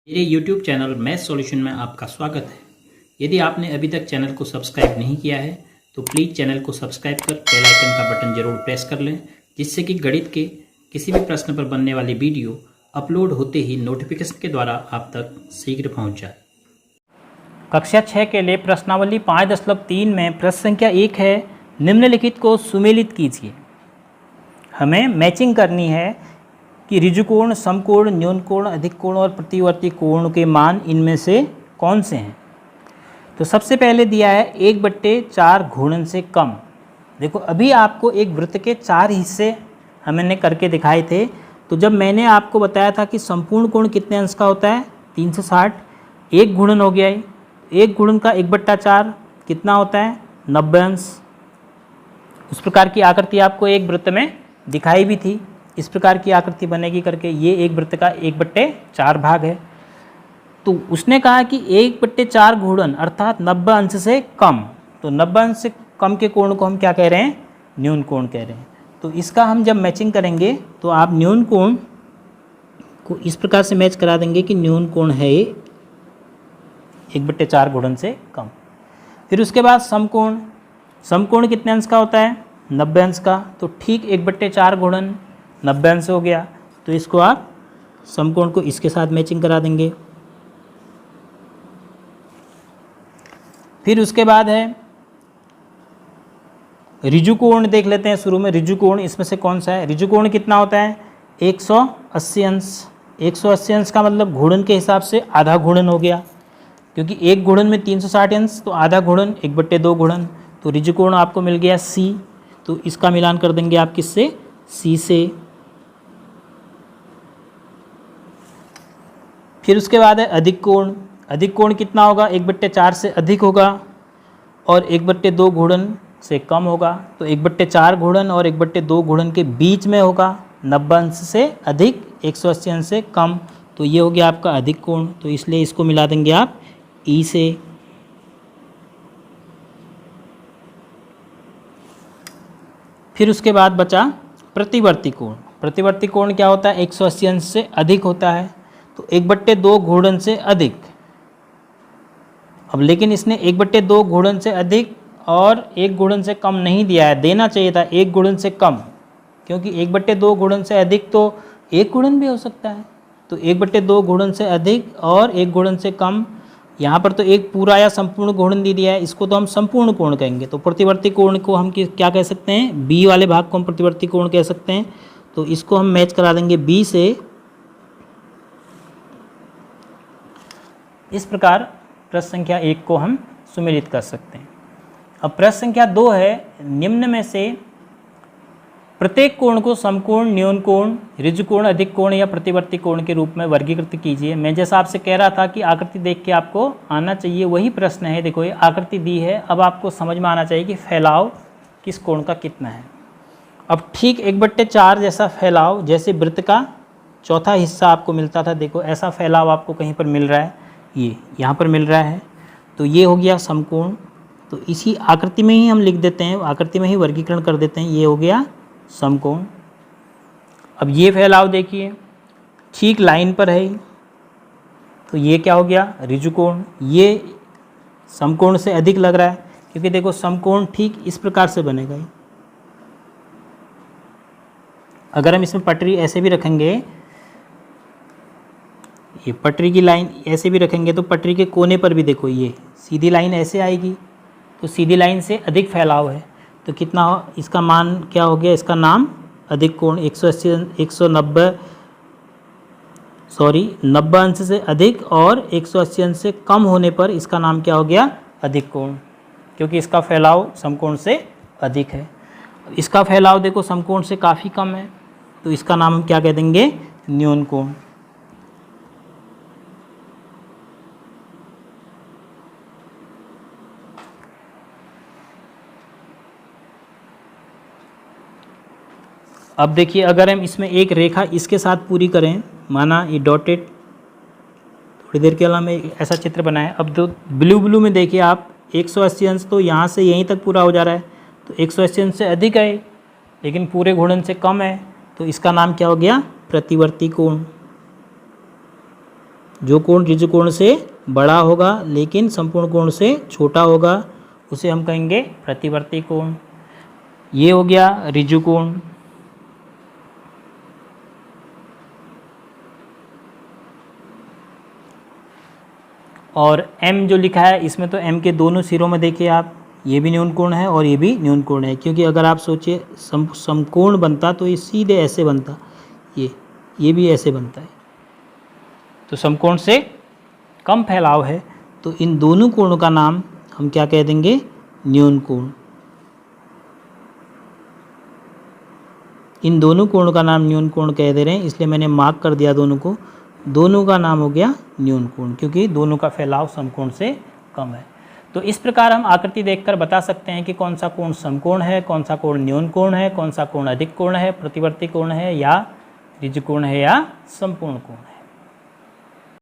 मेरे YouTube channel math solution में आपका स्वागत है। यदि आपने अभी तक चैनल को सब्सक्राइब नहीं किया है तो प्लीज़ चैनल को सब्सक्राइब कर बेल आइकन का बटन जरूर प्रेस कर लें, जिससे कि गणित के किसी भी प्रश्न पर बनने वाली वीडियो अपलोड होते ही नोटिफिकेशन के द्वारा आप तक शीघ्र पहुँच जाए। कक्षा 6 के लिए प्रश्नावली 5.3 में प्रश्न संख्या 1 है, निम्नलिखित को सुमेलित कीजिए। हमें मैचिंग करनी है कि ऋजुकोण, समकोण, न्यून कोण, अधिक कोण और प्रतिवर्ती कोण के मान इनमें से कौन से हैं। तो सबसे पहले दिया है 1/4 घूर्णन से कम। देखो अभी आपको एक वृत्त के 4 हिस्से हमने करके दिखाए थे। तो जब मैंने आपको बताया था कि संपूर्ण कोण कितने अंश का होता है 360, एक घूर्णन हो गया है, एक घूर्णन का 1/4 कितना होता है 90 अंश। उस प्रकार की आकृति आपको एक वृत्त में दिखाई भी थी। इस प्रकार की आकृति बनेगी करके, ये एक वृत्त का 1/4 भाग है। तो उसने कहा कि 1/4 घूर्णन अर्थात 90 अंश से कम। तो 90 अंश से कम के कोण को हम क्या कह रहे हैं, न्यून कोण कह रहे हैं। तो इसका हम जब मैचिंग करेंगे तो आप न्यून कोण को इस प्रकार से मैच करा देंगे कि न्यून कोण है 1/4 घूर्णन से कम। फिर उसके बाद समकोण, समकोण कितने अंश का होता है 90 अंश का। तो ठीक 1/4 घूर्णन 90 अंश हो गया। तो इसको आप समकोण को इसके साथ मैचिंग करा देंगे। फिर उसके बाद है ऋजुकोण, देख लेते हैं शुरू में ऋजुकोण इसमें से कौन सा है। ऋजुकोण कितना होता है 180 अंश। 180 अंश का मतलब घूर्णन के हिसाब से आधा घूर्णन हो गया, क्योंकि एक घूर्णन में 360 अंश, तो आधा घूर्णन 1/2 घूर्णन। तो ऋजुकोण आपको मिल गया C। तो इसका मिलान कर देंगे आप किससे, C से। फिर उसके बाद है अधिक कोण। अधिक कोण कितना होगा 1/4 से अधिक होगा और 1/2 घूर्णन से कम होगा। तो 1/4 घूर्णन और 1/2 घूर्णन के बीच में होगा, 90 अंश से अधिक 180 अंश से कम। तो ये हो गया आपका अधिक कोण। तो इसलिए इसको मिला देंगे आप E से। फिर उसके बाद बचा प्रतिवर्ती कोण। प्रतिवर्ती कोण क्या होता है 180 अंश से अधिक होता है। तो 1/2 घूर्णन से अधिक। अब लेकिन इसने 1/2 घूर्णन से अधिक और 1 घूर्णन से कम नहीं दिया है, देना चाहिए था 1 घूर्णन से कम, क्योंकि 1/2 घूर्णन से अधिक तो 1 घूर्णन भी हो सकता है। तो 1/2 घूर्णन से अधिक और 1 घूर्णन से कम, यहाँ पर तो एक पूरा या संपूर्ण घूर्णन दे दिया है, इसको तो हम संपूर्ण कोण कहेंगे। तो प्रतिवर्ती कोण को हम क्या कह सकते हैं, B वाले भाग को हम प्रतिवर्ती कोण कह सकते हैं। तो इसको हम मैच करा देंगे B से। इस प्रकार प्रश्न संख्या 1 को हम सुमेलित कर सकते हैं। अब प्रश्न संख्या 2 है, निम्न में से प्रत्येक कोण को समकोण, न्यून कोण, ऋजुकोण, अधिक कोण या प्रतिवर्ती कोण के रूप में वर्गीकृत कीजिए। मैं जैसा आपसे कह रहा था कि आकृति देख के आपको आना चाहिए, वही प्रश्न है। देखो ये आकृति दी है, अब आपको समझ में आना चाहिए कि फैलाव किस कोण का कितना है। अब ठीक 1/4 जैसा फैलाव जैसे वृत्त का चौथा हिस्सा आपको मिलता था, देखो ऐसा फैलाव आपको कहीं पर मिल रहा है, ये यहाँ पर मिल रहा है। तो ये हो गया समकोण। तो इसी आकृति में ही हम लिख देते हैं, आकृति में ही वर्गीकरण कर देते हैं, ये हो गया समकोण। अब ये फैलाव देखिए ठीक लाइन पर है, तो ये क्या हो गया ऋजुकोण। ये समकोण से अधिक लग रहा है, क्योंकि देखो समकोण ठीक इस प्रकार से बनेगा। अगर हम इसमें पटरी ऐसे भी रखेंगे, ये पटरी की लाइन ऐसे भी रखेंगे, तो पटरी के कोने पर भी देखो ये सीधी लाइन ऐसे आएगी, तो सीधी लाइन से अधिक फैलाव है। तो कितना इसका मान क्या हो गया, इसका नाम अधिक कोण 90 अंश से अधिक और 180 अंश से कम होने पर इसका नाम क्या हो गया अधिक कोण, क्योंकि इसका फैलाव समकोण से अधिक है। इसका फैलाव देखो समकोण से काफ़ी कम है, तो इसका नाम हम क्या कह देंगे न्यून कोण। अब देखिए अगर हम इसमें एक रेखा इसके साथ पूरी करें, माना ये डॉटेड, थोड़ी देर के लिए हमें ऐसा चित्र बनाए। अब तो ब्लू में देखिए आप 180 अंश तो यहाँ से यहीं तक पूरा हो जा रहा है, तो 180 अंश से अधिक है लेकिन पूरे घूर्णन से कम है। तो इसका नाम क्या हो गया प्रतिवर्ती कोण। जो कोण ऋजुकोण से बड़ा होगा लेकिन संपूर्ण कोण से छोटा होगा उसे हम कहेंगे प्रतिवर्ती कोण। ये हो गया ऋजुकोण। और m जो लिखा है इसमें तो m के दोनों सिरों में देखिए आप, ये भी न्यून कोण है और ये भी न्यून कोण है, क्योंकि अगर आप सोचिए समकोण बनता तो ये सीधे ऐसे बनता, ये भी ऐसे बनता है, तो समकोण से कम फैलाव है, तो इन दोनों कोणों का नाम हम क्या कह देंगे, न्यून कोण। इन दोनों कोणों का नाम न्यून कोण कह दे रहे हैं, इसलिए मैंने मार्क कर दिया दोनों को। दोनों का नाम हो गया न्यून कोण, क्योंकि दोनों का फैलाव समकोण से कम है। तो इस प्रकार हम आकृति देखकर बता सकते हैं कि कौन सा कोण समकोण है, कौन सा कोण न्यून कोण है, कौन सा कोण अधिक कोण है, प्रतिवर्ती कोण है या ऋजुकोण है या संपूर्ण कोण है।